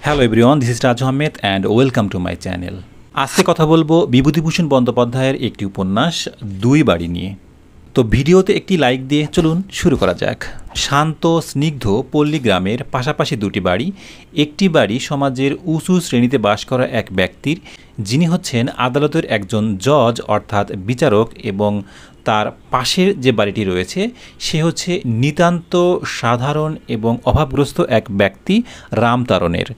Hello everyone, this is Raju Ahmed and welcome to my channel. আজকে কথা বলবো বিভূতিভূষণ বন্দ্যোপাধ্যায়ের একটি উপন্যাস দুই বাড়ি নিয়ে। তো ভিডিওতে একটি লাইক দিয়ে চলুন শুরু করা যাক। শান্ত স্নিগ্ধ পল্লী গ্রামের পাশাপাশি দুটি বাড়ি। একটি বাড়ি সমাজের উঁচু শ্রেণীতে বাস করা এক ব্যক্তির, যিনি হচ্ছেন আদালতের একজন জজ অর্থাৎ বিচারক, এবং তার পাশের যে বাড়িটি রয়েছে সে হচ্ছে নিতান্ত সাধারণ এবং অভাবগ্রস্ত এক ব্যক্তি রামতারণের।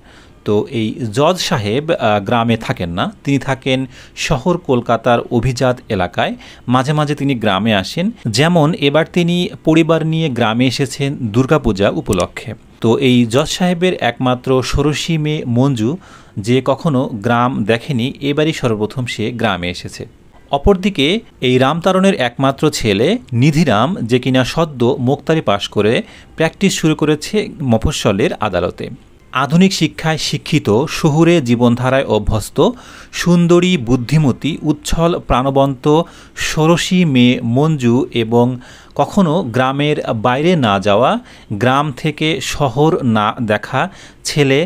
তো এই জজ সাহেব গ্রামে থাকেন না, তিনি থাকেন শহর কলকাতার অভিজাত এলাকায়। মাঝে মাঝে তিনি গ্রামে আসেন, যেমন এবার তিনি পরিবার নিয়ে গ্রামে এসেছেন দুর্গাপূজা উপলক্ষে। তো এই জজ সাহেবের একমাত্র ষোড়শী মেয়ে মঞ্জু, যে কখনো গ্রাম দেখেনি, এবারই সর্বপ্রথম সে গ্রামে এসেছে। অপরদিকে এই রামতারণের একমাত্র ছেলে নিধিরাম, যে কিনা সদ্য মোক্তারি পাশ করে প্র্যাকটিস শুরু করেছে মফস্বলের আদালতে। আধুনিক শিক্ষায় শিক্ষিত, শহুরে জীবনধারায় অভ্যস্ত, সুন্দরী, বুদ্ধিমতী, উচ্ছল প্রাণবন্ত ষোড়শী মেয়ে মঞ্জু এবং কখনো গ্রামের বাইরে না যাওয়া, গ্রাম থেকে শহর না দেখা ছেলে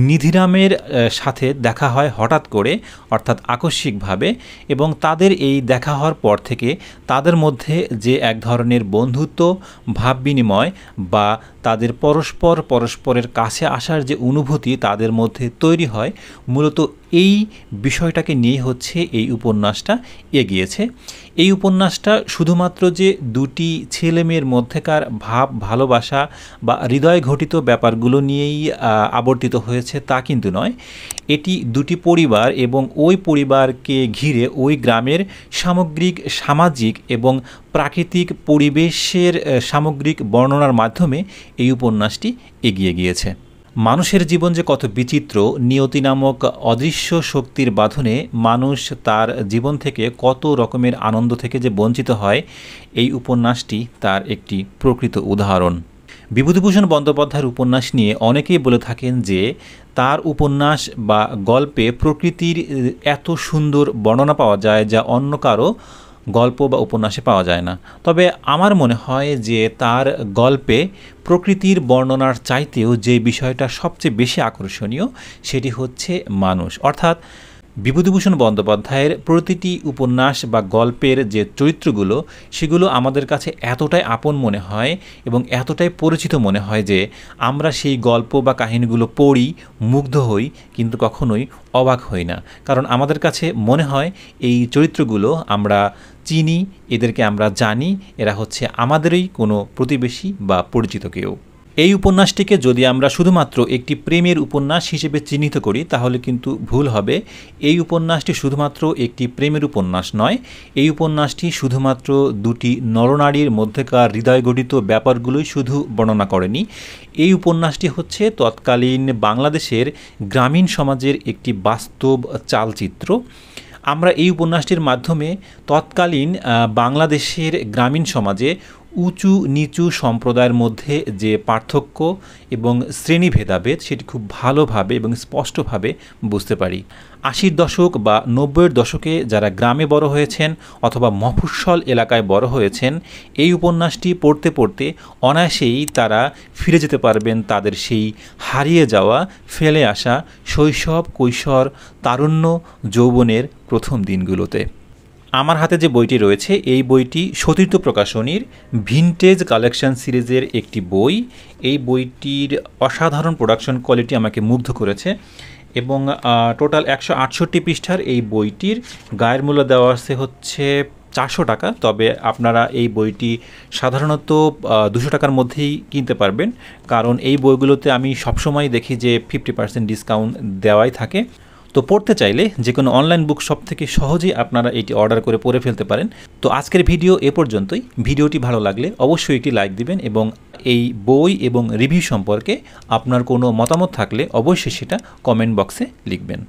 নিধিরামের সাথে দেখা হয় হঠাৎ করে, অর্থাৎ আকস্মিকভাবে, এবং তাদের এই দেখা হওয়ার পর থেকে তাদের মধ্যে যে এক ধরনের বন্ধুত্ব, ভাব বিনিময় বা তাদের পরস্পরের কাছে আসার যে অনুভূতি তাদের মধ্যে তৈরি হয়, মূলত এই বিষয়টাকে নিয়ে হচ্ছে এই উপন্যাসটা এগিয়েছে। এই উপন্যাসটা শুধুমাত্র যে দুটি ছেলে মেয়ের মধ্যেকার ভাব, ভালোবাসা বা হৃদয় ঘটিত ব্যাপারগুলো নিয়েই আবর্তিত হয়েছে তা কিন্তু নয়। এটি দুটি পরিবার এবং ওই পরিবারকে ঘিরে ওই গ্রামের সামগ্রিক সামাজিক এবং প্রাকৃতিক পরিবেশের সামগ্রিক বর্ণনার মাধ্যমে এই উপন্যাসটি এগিয়ে গিয়েছে। মানুষের জীবন যে কত বিচিত্র, নিয়তি নামক অদৃশ্য শক্তির বাঁধনে মানুষ তার জীবন থেকে কত রকমের আনন্দ থেকে যে বঞ্চিত হয়, এই উপন্যাসটি তার একটি প্রকৃত উদাহরণ। বিভূতিভূষণ বন্দ্যোপাধ্যায়ের উপন্যাস নিয়ে অনেকেই বলে থাকেন যে তার উপন্যাস বা গল্পে প্রকৃতির এত সুন্দর বর্ণনা পাওয়া যায় যা অন্য কারো গল্প বা উপন্যাসে পাওয়া যায় না। তবে আমার মনে হয় যে তার গল্পে প্রকৃতির বর্ণনার চাইতেও যে বিষয়টা সবচেয়ে বেশি আকর্ষণীয় সেটি হচ্ছে মানুষ। অর্থাৎ বিভূতিভূষণ বন্দ্যোপাধ্যায়ের প্রতিটি উপন্যাস বা গল্পের যে চরিত্রগুলো সেগুলো আমাদের কাছে এতটাই আপন মনে হয় এবং এতটাই পরিচিত মনে হয় যে আমরা সেই গল্প বা কাহিনীগুলো পড়ি, মুগ্ধ হই, কিন্তু কখনোই অবাক হই না। কারণ আমাদের কাছে মনে হয় এই চরিত্রগুলো আমরা চিনি, এদেরকে আমরা জানি, এরা হচ্ছে আমাদেরই কোনো প্রতিবেশী বা পরিচিত কেউ। এই উপন্যাসটিকে যদি আমরা শুধুমাত্র একটি প্রেমের উপন্যাস হিসেবে চিহ্নিত করি তাহলে কিন্তু ভুল হবে। এই উপন্যাসটি শুধুমাত্র একটি প্রেমের উপন্যাস নয়, এই উপন্যাসটি শুধুমাত্র দুটি নরনারীর মধ্যেকার হৃদয়গঠিত ব্যাপারগুলোই শুধু বর্ণনা করেনি। এই উপন্যাসটি হচ্ছে তৎকালীন বাংলাদেশের গ্রামীণ সমাজের একটি বাস্তব চালচিত্র। আমরা এই উপন্যাসটির মাধ্যমে তৎকালীন বাংলাদেশের গ্রামীণ সমাজে উঁচু নিচু সম্প্রদায়ের মধ্যে যে পার্থক্য এবং শ্রেণী ভেদাভেদ সেটি খুব ভালোভাবে এবং স্পষ্টভাবে বুঝতে পারি। ৮০ দশক বা ৯০-এর দশকে যারা গ্রামে বড় হয়েছেন অথবা মফস্বল এলাকায় বড় হয়েছেন, এই উপন্যাসটি পড়তে পড়তে অনায়াসেই তারা ফিরে যেতে পারবেন তাদের সেই হারিয়ে যাওয়া, ফেলে আসা শৈশব, কৈশোর, তারুণ্য, যৌবনের প্রথম দিনগুলোতে। আমার হাতে যে বইটি রয়েছে এই বইটি সতীর্থ প্রকাশনীর ভিনটেজ কালেকশন সিরিজের একটি বই। এই বইটির অসাধারণ প্রোডাকশন কোয়ালিটি আমাকে মুগ্ধ করেছে এবং টোটাল ১৬৮ পৃষ্ঠার এই বইটির গায়ের মূল্য দেওয়া আছে হচ্ছে ৪০০ টাকা। তবে আপনারা এই বইটি সাধারণত ২০০ টাকার মধ্যেই কিনতে পারবেন, কারণ এই বইগুলোতে আমি সবসময় দেখি যে 50% ডিসকাউন্ট দেওয়াই থাকে। তো পড়তে চাইলে যে কোনো অনলাইন বুক শপ থেকে সহজেই আপনারা এটি অর্ডার করে পড়ে ফেলতে পারেন। তো আজকের ভিডিও এ পর্যন্তই। ভিডিওটি ভালো লাগলে অবশ্যই একটি লাইক দিবেন এবং এই বই এবং রিভিউ সম্পর্কে আপনার কোনো মতামত থাকলে অবশ্যই সেটা কমেন্ট বক্সে লিখবেন।